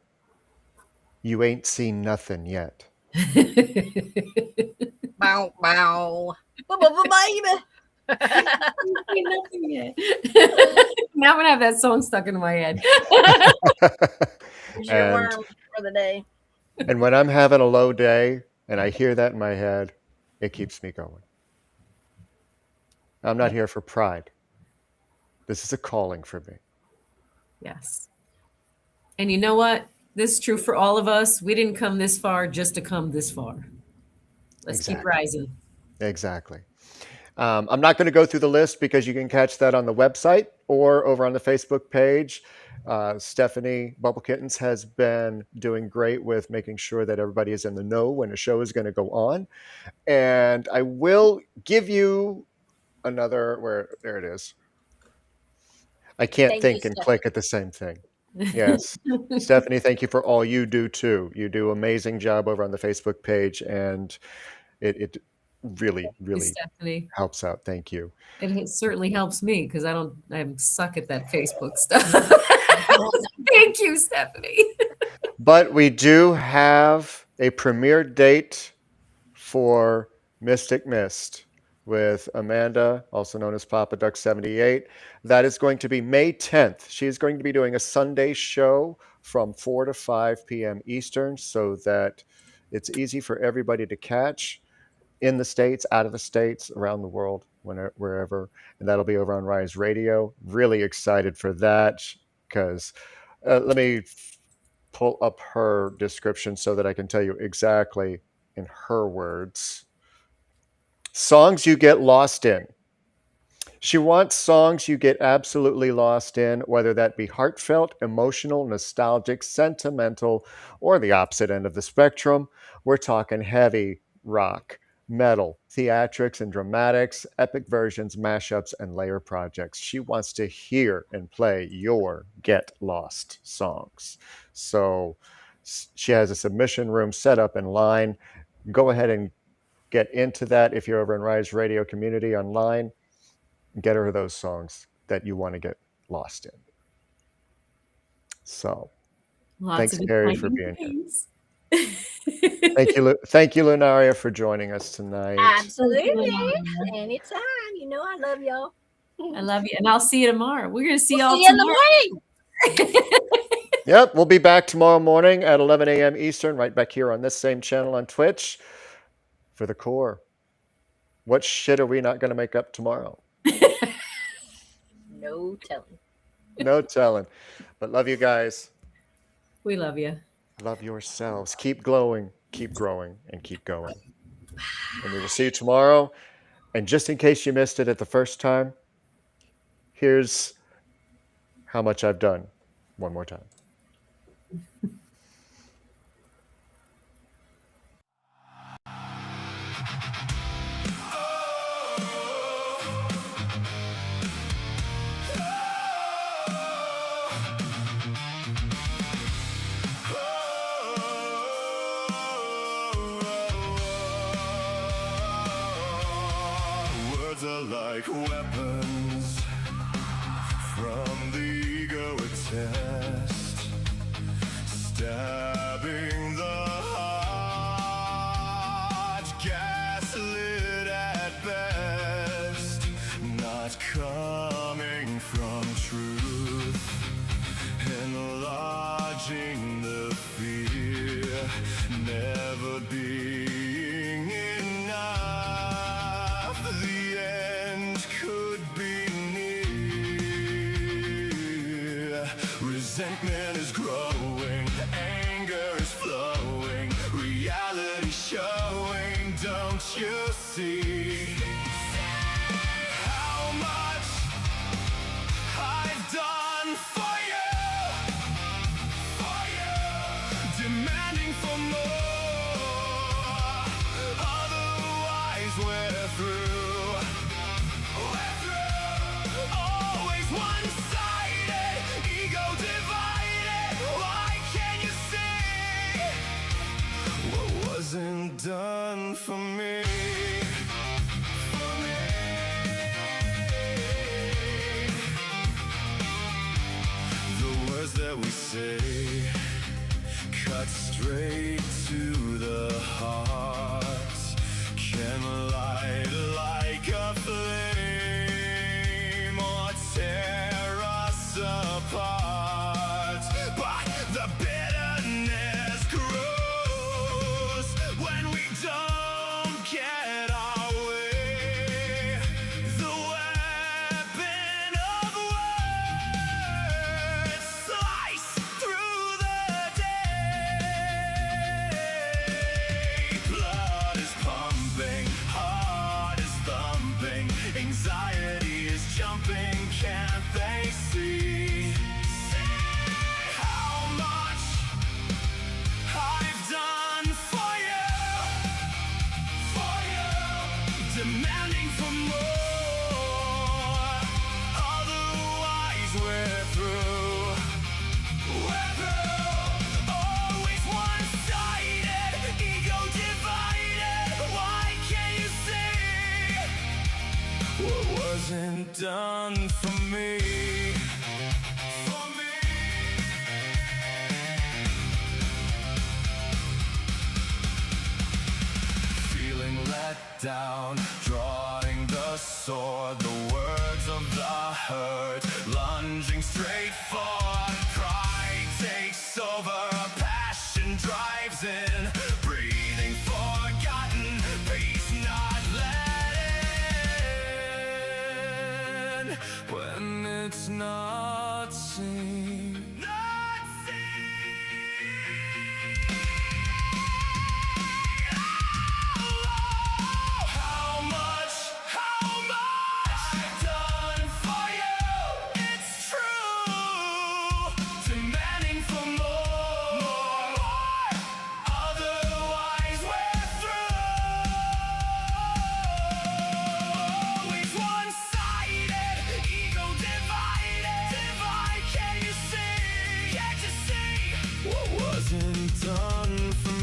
you ain't seen nothing yet.
Bow, bow. Baby.
Nothing yet. Now I'm gonna have that song stuck in my head.
Here's your worm for the day.
And when I'm having a low day and I hear that in my head, it keeps me going. I'm not here for pride. This is a calling for me.
Yes. And you know what? This is true for all of us. We didn't come this far just to come this far. Let's keep rising.
Exactly. I'm not going to go through the list because you can catch that on the website or over on the Facebook page. Stephanie Bubble Kittens has been doing great with making sure that everybody is in the know when a show is going to go on. And I will give you another, there it is. I can't think and click at the same thing. Yes. Stephanie, thank you for all you do too. You do an amazing job over on the Facebook page, and it really helps out. Thank you.
It certainly helps me because I suck at that Facebook stuff. Thank you, Stephanie.
But we do have a premiere date for Mystic Mist with Amanda, also known as Papa Duck 78. That is going to be May 10th. She is going to be doing a Sunday show from 4 to 5 p.m. Eastern so that it's easy for everybody to catch in the States, out of the States, around the world, wherever. And that'll be over on Rise Radio. Really excited for that because let me pull up her description so that I can tell you exactly in her words. Songs you get lost in. She wants songs you get absolutely lost in, whether that be heartfelt, emotional, nostalgic, sentimental, or the opposite end of the spectrum. We're talking heavy rock, metal, theatrics and dramatics, epic versions, mashups, and layer projects. She wants to hear and play your get lost songs. So she has a submission room set up in line. Go ahead and get into that if you're over in Rise Radio community online. Get her those songs that you want to get lost in. So thanks, Carrie, for being here. Thank you, Lunaria, for joining us tonight.
Absolutely. Anytime. You know I love y'all.
I love you. And I'll see you tomorrow. We're going to see y'all
in the morning.
Yep, we'll be back tomorrow morning at 11 a.m. Eastern, right back here on this same channel on Twitch for the core. What shit are we not going to make up tomorrow?
No telling.
No telling. But love you guys.
We love you.
Love yourselves. Keep glowing, keep growing, and keep going. And we will see you tomorrow. And just in case you missed it at the first time, here's how much I've done one more time.
Like weapons from the egoic test, stabbing the heart, gaslit at best, not coming from truth, enlarging the fear, never being enough. The end could be Resentment is growing, anger is flowing, reality showing, don't you see? How much I've done for you, demanding for more, otherwise we're through, always one-sided, ego divided, why can't you see what wasn't done for me? The words that we say cut straight to the heart, can light like a flame or tear us apart. But the bitterness grows when we don't get our way. The weapon of words slice through the day. Blood is pumping, heart is thumping, anxiety is jumping, can't they see? How much I've done for you, demanding for more, otherwise we're through, always one-sided, ego divided, why can't you see what wasn't done for me? Feeling let down, drawing the sword, the words of the hurt, lunging straight for pride takes over, passion drives in, breathing forgotten, peace not let in, when it's not seen. How much I've done for you, it's true, demanding for more, otherwise we're through, always one-sided, ego divided, can't you see what wasn't done for me?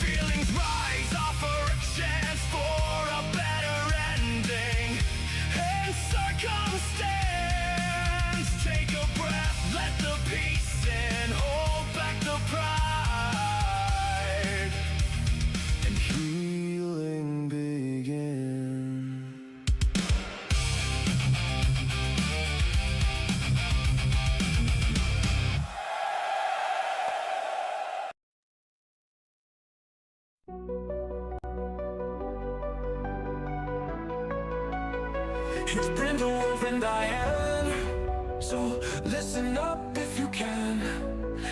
Feelings rise, offer a chance for a better ending, and circumstance, take a breath, let the peace in, hold back the pride, and healing begin.
It's Brindlewolf and Diane, so listen up if you can.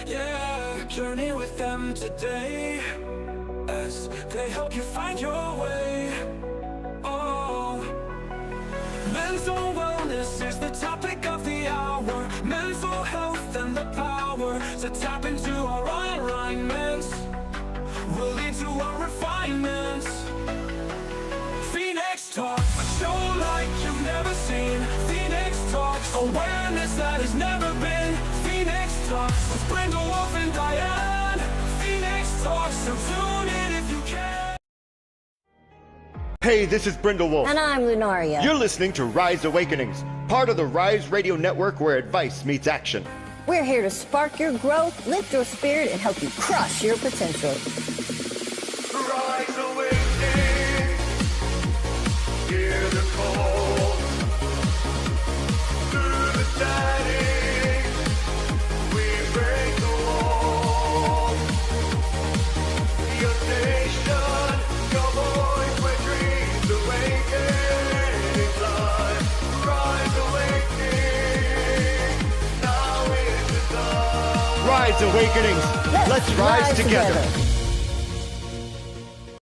Yeah, journey with them today as they help you find your way. Oh, mental wellness is the topic of the hour, mental health and the power to tap into our alignments will lead to our refinements. Phoenix Talk, a show like you've never seen. Phoenix Talks, awareness that has never been. Phoenix Talks with Brindlewolf and Diane. Phoenix Talks, so tune in if you can.
Hey, this is Brindlewolf.
And I'm Lunaria.
You're listening to Rise Awakenings, part of the Rise Radio Network where advice meets action.
We're here to spark your growth, lift your spirit, and help you crush your potential.
Rise awakening, hear the call, through the static, we break the wall. Your station, your voice,
Rise Awakenings. Let's rise together.